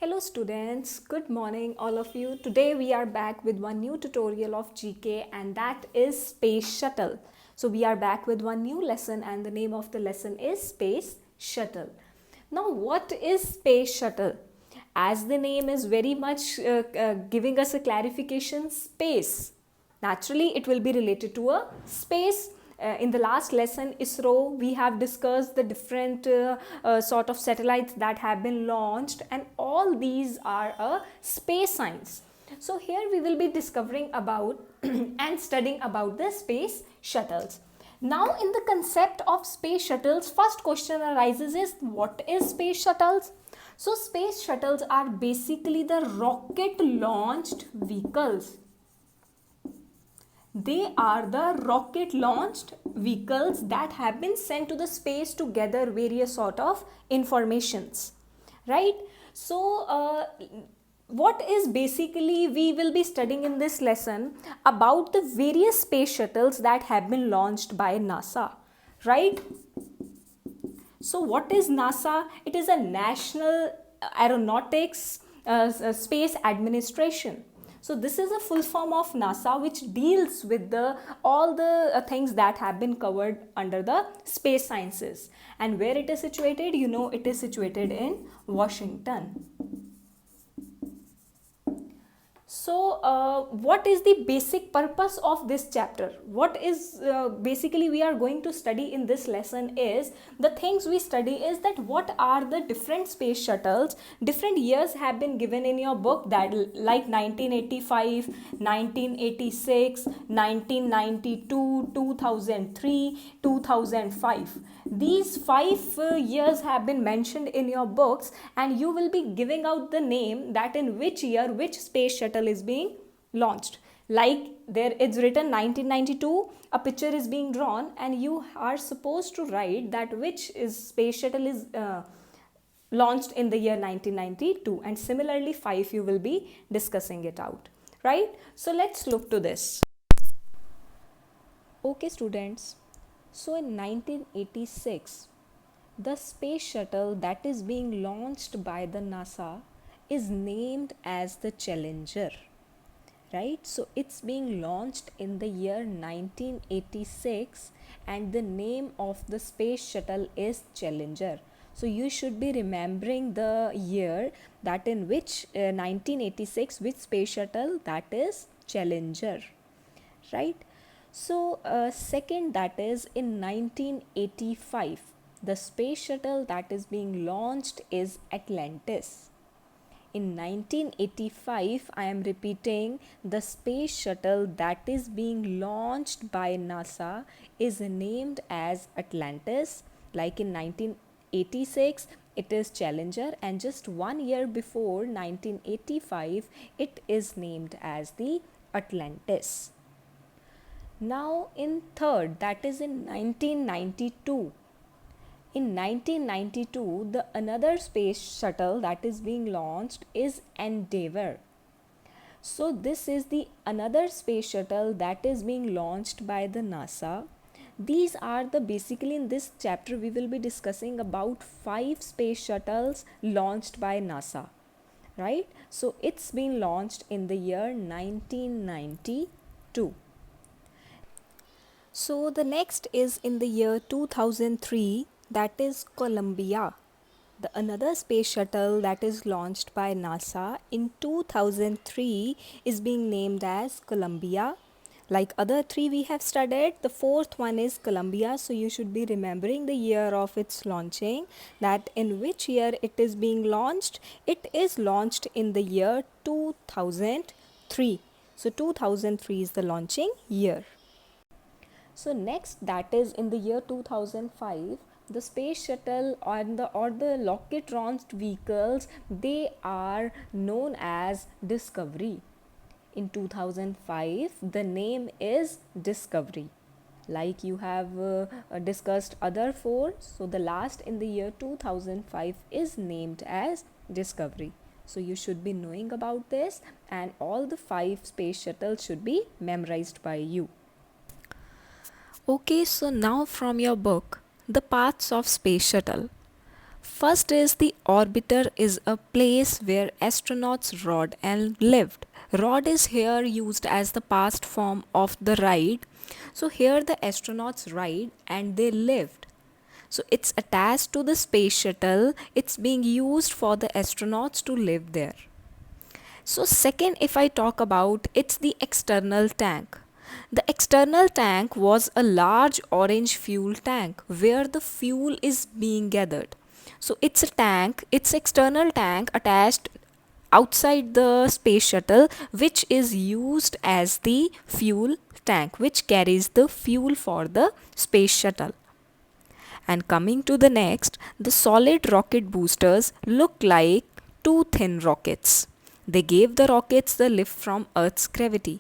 Hello students, good morning all of you. Today we are back with one new tutorial of GK and that is Space Shuttle. So we are back with one new lesson and the name of the lesson is Space Shuttle. Now what is Space Shuttle? As the name is very much giving us a clarification, space. Naturally, it will be related to a space. In the last lesson, ISRO, we have discussed the different sort of satellites that have been launched, and all these are a space science. So here we will be discovering about and studying about the space shuttles. Now in the concept of space shuttles, first question arises is what is space shuttles? So space shuttles are basically the rocket launched vehicles. They are the rocket launched vehicles that have been sent to the space to gather various sort of informations, right? So what is basically we will be studying in this lesson about the various space shuttles that have been launched by NASA, right? So what is NASA? It is a National Aeronautics Space Administration. So this is a full form of NASA which deals with all the things that have been covered under the space sciences. And where it is situated? You know, it is situated in Washington. So what is the basic purpose of this chapter? What is basically we are going to study in this lesson is the things we study is that what are the different space shuttles. Different years have been given in your book, that like 1985, 1986, 1992, 2003, 2005. These 5 years have been mentioned in your books, and you will be giving out the name that in which year which space shuttle is being launched. Like there it's written 1992, a picture is being drawn, and you are supposed to write that which is space shuttle is launched in the year 1992, and similarly 5 you will be discussing it out, right? So let's look to this. Okay students, so in 1986, the space shuttle that is being launched by the NASA is named as the Challenger, right? So it's being launched in the year 1986 and the name of the space shuttle is Challenger. So you should be remembering the year that in which 1986, which space shuttle, that is Challenger, right? So second, that is in 1985, the space shuttle that is being launched is Atlantis. In 1985, I am repeating, the space shuttle that is being launched by NASA is named as Atlantis. Like in 1986, it is Challenger, and just 1 year before 1985, it is named as the Atlantis. Now in third, that is in 1992. In 1992, the another space shuttle that is being launched is Endeavour. So this is the another space shuttle that is being launched by the NASA. These are the basically in this chapter we will be discussing about 5 space shuttles launched by NASA, right? So it's been launched in the year 1992. So the next is in the year 2003, that is Columbia. The another space shuttle that is launched by NASA in 2003 is being named as Columbia. Like other 3 we have studied, the 4th one is Columbia. So you should be remembering the year of its launching, that in which year it is being launched. It is launched in the year 2003. So 2003 is the launching year. So next, that is in the year 2005, the space shuttle or the rocket launched vehicles, they are known as Discovery. In 2005, the name is Discovery. Like you have discussed other 4, so the last in the year 2005 is named as Discovery. So you should be knowing about this, and all the 5 space shuttles should be memorized by you. Okay, so now from your book, The Paths of Space Shuttle. First is the orbiter is a place where astronauts rode and lived. Rod is here used as the past form of the ride. So here the astronauts ride and they lived. So it's attached to the space shuttle. It's being used for the astronauts to live there. So second, if I talk about, it's the external tank. The external tank was a large orange fuel tank where the fuel is being gathered. So it's a tank, it's external tank attached outside the space shuttle, which is used as the fuel tank, which carries the fuel for the space shuttle. And coming to the next, the solid rocket boosters look like two thin rockets. They gave the rockets the lift from Earth's gravity.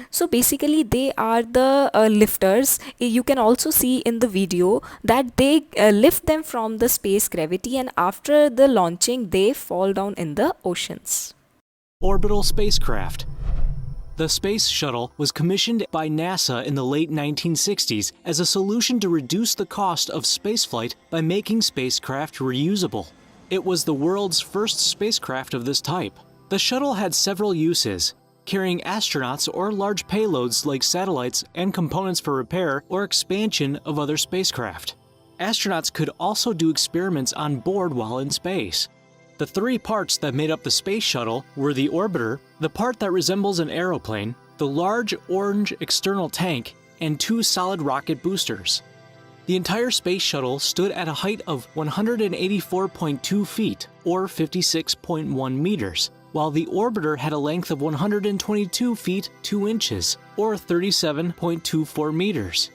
So basically, they are the lifters. You can also see in the video that they lift them from the space gravity, and after the launching, they fall down in the oceans. Orbital spacecraft. The Space Shuttle was commissioned by NASA in the late 1960s as a solution to reduce the cost of spaceflight by making spacecraft reusable. It was the world's first spacecraft of this type. The shuttle had several uses, carrying astronauts or large payloads like satellites and components for repair or expansion of other spacecraft. Astronauts could also do experiments on board while in space. The three parts that made up the space shuttle were the orbiter, the part that resembles an aeroplane, the large orange external tank, and two solid rocket boosters. The entire space shuttle stood at a height of 184.2 feet, or 56.1 meters, while the orbiter had a length of 122 feet 2 inches, or 37.24 meters,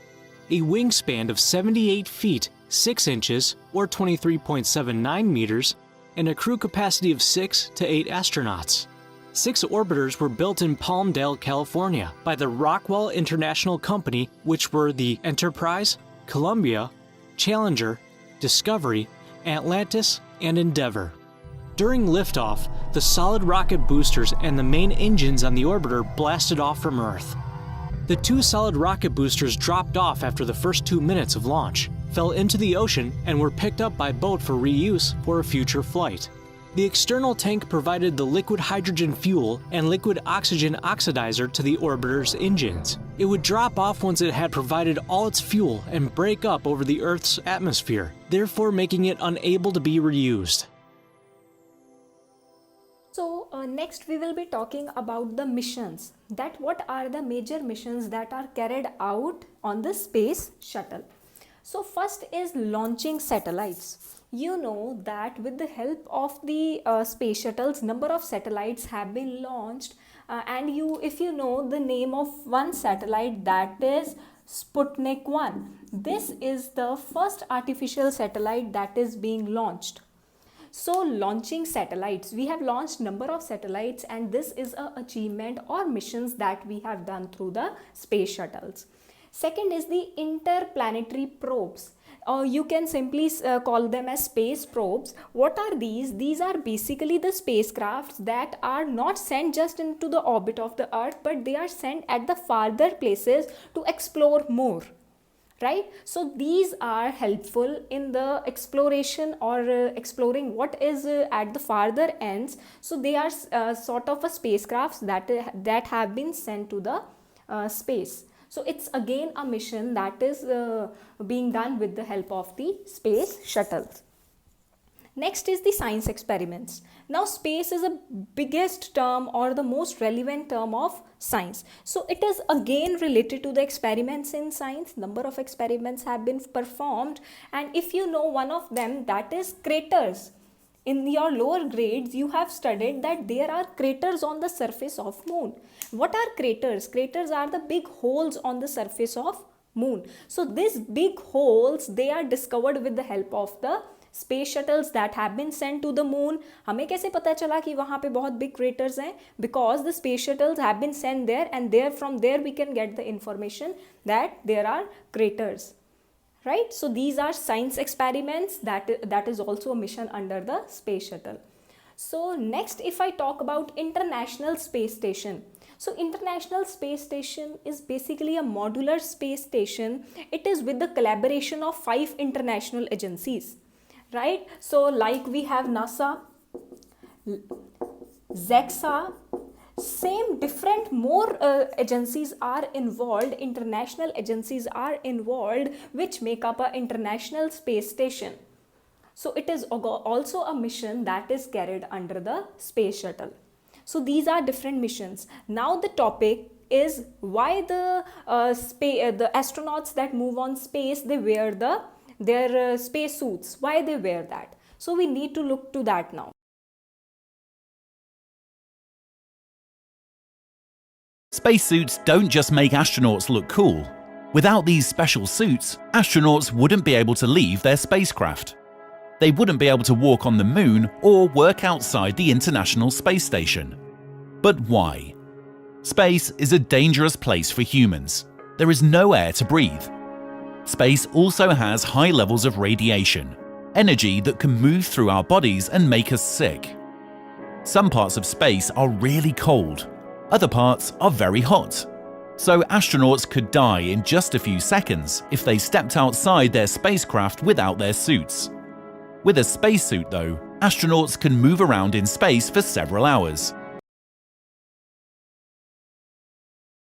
a wingspan of 78 feet 6 inches, or 23.79 meters, and a crew capacity of 6 to 8 astronauts. 6 orbiters were built in Palmdale, California by the Rockwell International Company, which were the Enterprise, Columbia, Challenger, Discovery, Atlantis, and Endeavour. During liftoff, the solid rocket boosters and the main engines on the orbiter blasted off from Earth. The two solid rocket boosters dropped off after the first 2 minutes of launch, fell into the ocean, and were picked up by boat for reuse for a future flight. The external tank provided the liquid hydrogen fuel and liquid oxygen oxidizer to the orbiter's engines. It would drop off once it had provided all its fuel and break up over the Earth's atmosphere, therefore making it unable to be reused. So next we will be talking about the missions. That what are the major missions that are carried out on the space shuttle. So first is launching satellites. You know that with the help of the space shuttles, number of satellites have been launched, and if you know the name of one satellite, that is Sputnik 1. This is the first artificial satellite that is being launched. So launching satellites, we have launched number of satellites, and this is a achievement or missions that we have done through the space shuttles. Second is the interplanetary probes. You can simply call them as space probes. What are these? These are basically the spacecrafts that are not sent just into the orbit of the Earth, but they are sent at the farther places to explore more. Right? So these are helpful in the exploration or exploring what is at the farther ends. So they are sort of a spacecrafts that have been sent to the space. So it's again a mission that is being done with the help of the space shuttles. Next is the science experiments. Now space is a biggest term or the most relevant term of science. So it is again related to the experiments in science. Number of experiments have been performed, and if you know one of them, that is craters. In your lower grades, you have studied that there are craters on the surface of moon. What are craters? Craters are the big holes on the surface of moon. So these big holes, they are discovered with the help of the space shuttles that have been sent to the moon. हमें कैसे पता चला कि वहाँ पे बहुत big craters हैं? Because the space shuttles have been sent there, and from there we can get the information that there are craters. Right? So these are science experiments that is also a mission under the space shuttle. So next, if I talk about International Space Station. So International Space Station is basically a modular space station. It is with the collaboration of 5 international agencies. right? So like we have NASA, JAXA, same different more agencies are involved, international agencies are involved, which make up an international space station. So it is also a mission that is carried under the space shuttle. So these are different missions. Now the topic is why the the astronauts that move on space, they wear their space suits. Why they wear that? So we need to look to that now. Spacesuits don't just make astronauts look cool. Without these special suits, astronauts wouldn't be able to leave their spacecraft. They wouldn't be able to walk on the moon or work outside the International Space Station. But why? Space is a dangerous place for humans. There is no air to breathe. Space also has high levels of radiation, energy that can move through our bodies and make us sick. Some parts of space are really cold. Other parts are very hot. So astronauts could die in just a few seconds if they stepped outside their spacecraft without their suits. With a spacesuit though, astronauts can move around in space for several hours.